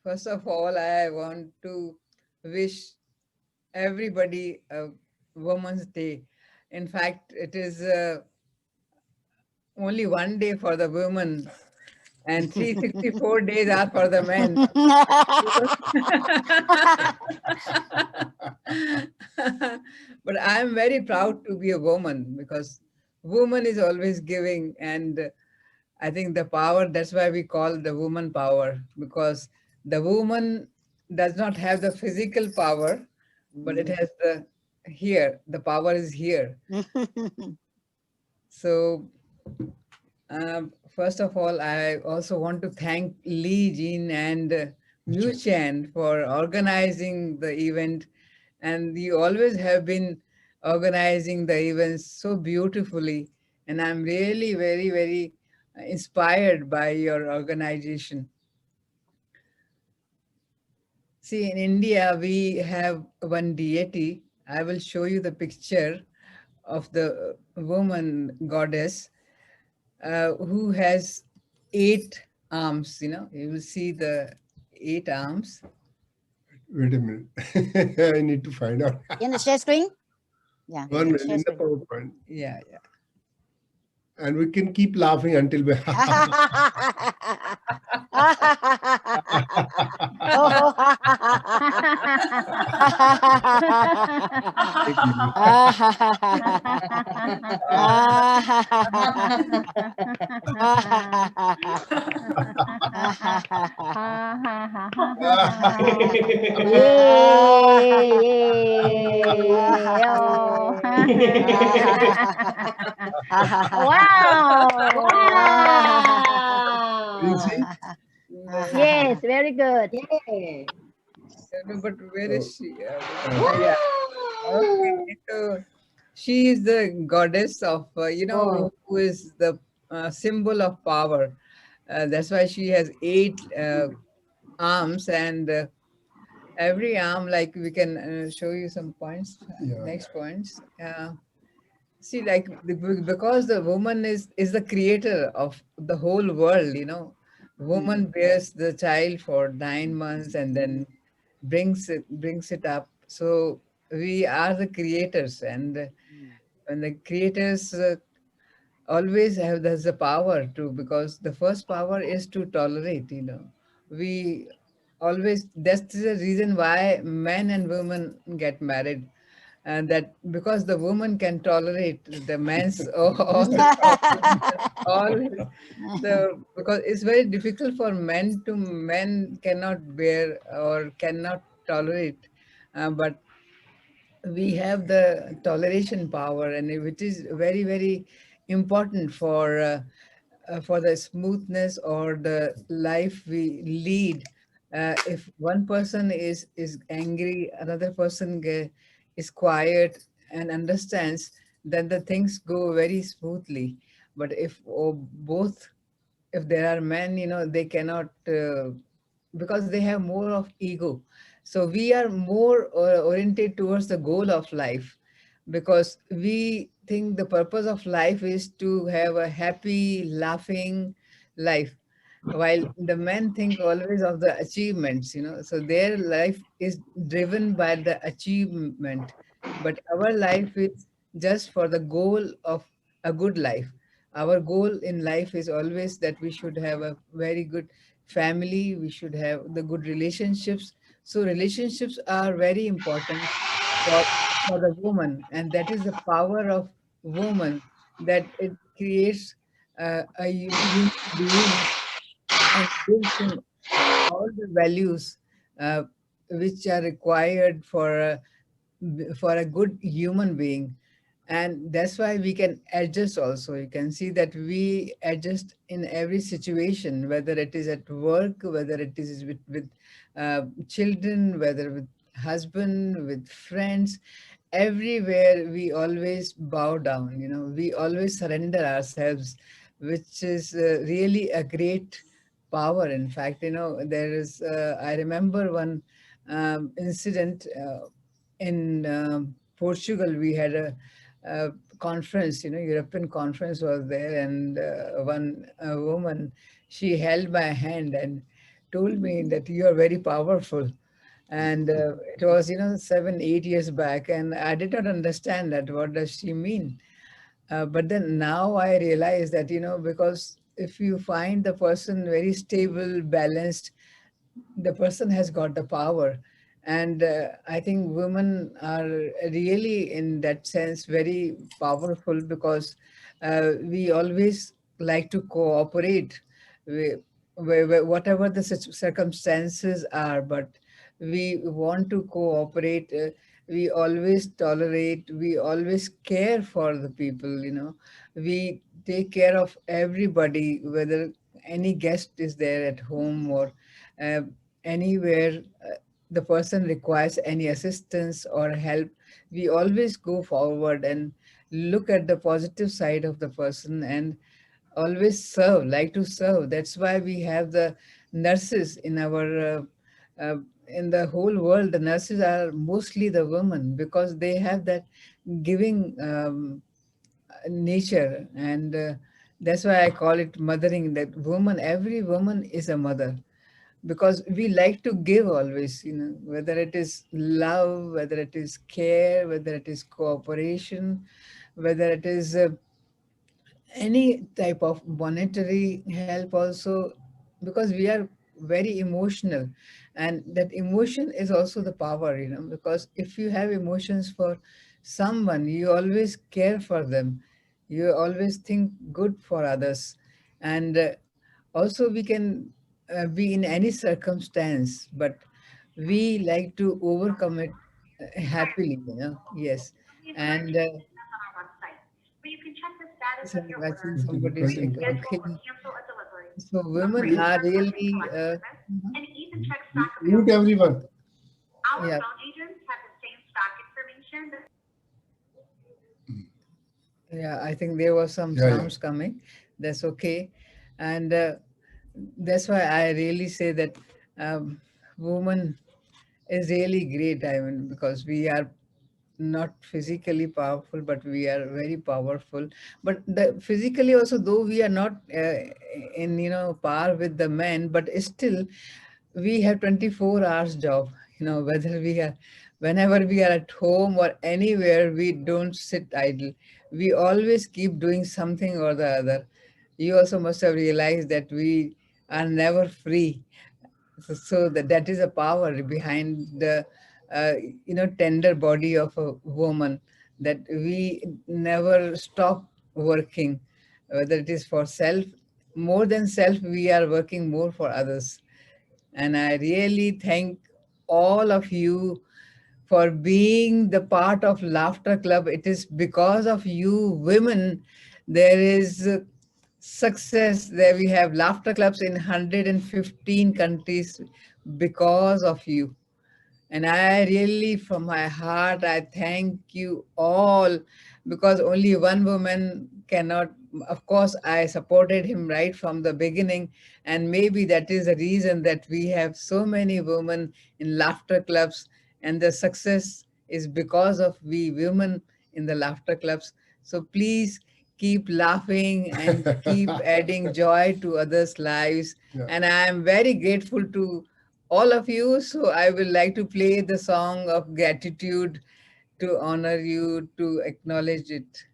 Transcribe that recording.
First of all, I want to wish everybody a Women's Day. In fact, it is only one day for the women and 364 days are for the men. But I am very proud to be a woman because woman is always giving, and I think the power, that's why we call the woman power, because the woman does not have the physical power, but it has the here, the power is here. So first of all, I also want to thank Lee, Jean, and Mu Chen for organizing the event. And you always have been organizing the events so beautifully. And I'm really very, very inspired by your organization. See, in India, we have one deity. I will show you the picture of the woman goddess who has 8 arms. You will see the 8 arms. Wait a minute. I need to find out. In the share screen? Yeah. One minute in the PowerPoint. Yeah, yeah. And we can keep laughing until we Wow! You see? Yes, very good. But where is she? Yeah. Okay. So she is the goddess of, who is the symbol of power. That's why she has 8 arms, and every arm, like we can show you some points, Yeah. next points. See, like because the woman is the creator of the whole world. Woman bears the child for 9 months and then brings it up. So we are the creators, and when the creators always have there's the power to, because the first power is to tolerate. We always, that's the reason why men and women get married, and that because the woman can tolerate the men's all the, because it's very difficult for men cannot bear or cannot tolerate, but we have the toleration power, and which is very, very important for the smoothness or the life we lead. If one person is angry, another person is quiet and understands, then the things go very smoothly. But if both, if there are men, they cannot, because they have more of ego. So we are more oriented towards the goal of life, because we think the purpose of life is to have a happy, laughing life, while the men think always of the achievements. So their life is driven by the achievement, but our life is just for the goal of a good life. Our goal in life is always that we should have a very good family, we should have the good relationships. So relationships are very important for, for the woman, and that is the power of woman, that it creates a human being and gives him all the values uh, which are required for a good human being. And that's why we can adjust also. You can see that we adjust in every situation, whether it is at work, whether it is with children, whether with husband, with friends. Everywhere we always bow down, we always surrender ourselves, which is really a great power. In fact, there is, I remember one incident in Portugal. We had a conference, European conference was there, and one woman, she held my hand, and told me that you are very powerful. And it was, 7, 8 years back, and I did not understand that. What does she mean? But then now I realize that, because if you find the person very stable, balanced, the person has got the power. And I think women are really, in that sense, very powerful, because we always like to cooperate, we, whatever the circumstances are, but we want to cooperate. We always tolerate, we always care for the people, we take care of everybody, whether any guest is there at home or uh, anywhere, the person requires any assistance or help, we always go forward and look at the positive side of the person, and always serve, like to serve. That's why we have the nurses in our in the whole world. The nurses are mostly the women, because they have that giving nature. And that's why I call it mothering, that woman, every woman is a mother, because we like to give always, whether it is love, whether it is care, whether it is cooperation, whether it is any type of monetary help also, because we are very emotional. And that emotion is also the power, because if you have emotions for someone, you always care for them, you always think good for others. And also we can be in any circumstance, but we like to overcome it happily, yes. And I think Continue, somebody said, continue. okay. So women are really, Mute everyone. yeah, yeah, I think there was some Yeah, yeah. sounds coming. That's okay. And that's why I really say that woman is really great. I mean, because we are not physically powerful, but we are very powerful. But physically also, though we are not in, par with the men, but still we have 24 hours job, whether we are, whenever we are at home or anywhere, we don't sit idle. We always keep doing something or the other. You also must have realized that we are never free. So that is a power behind the uh, tender body of a woman, that we never stop working, whether it is for self, more than self, we are working more for others. And I really thank all of you for being the part of Laughter Club. It is because of you, women, there is success. There we have laughter clubs in 115 countries because of you. And I really, from my heart, I thank you all, because only one woman cannot. Of course, I supported him right from the beginning. And maybe that is the reason that we have so many women in laughter clubs. And the success is because of we women in the laughter clubs. So please keep laughing and keep adding joy to others' lives. Yeah. And I am very grateful to all of you. So I will like to play the song of gratitude to honor you, to acknowledge it.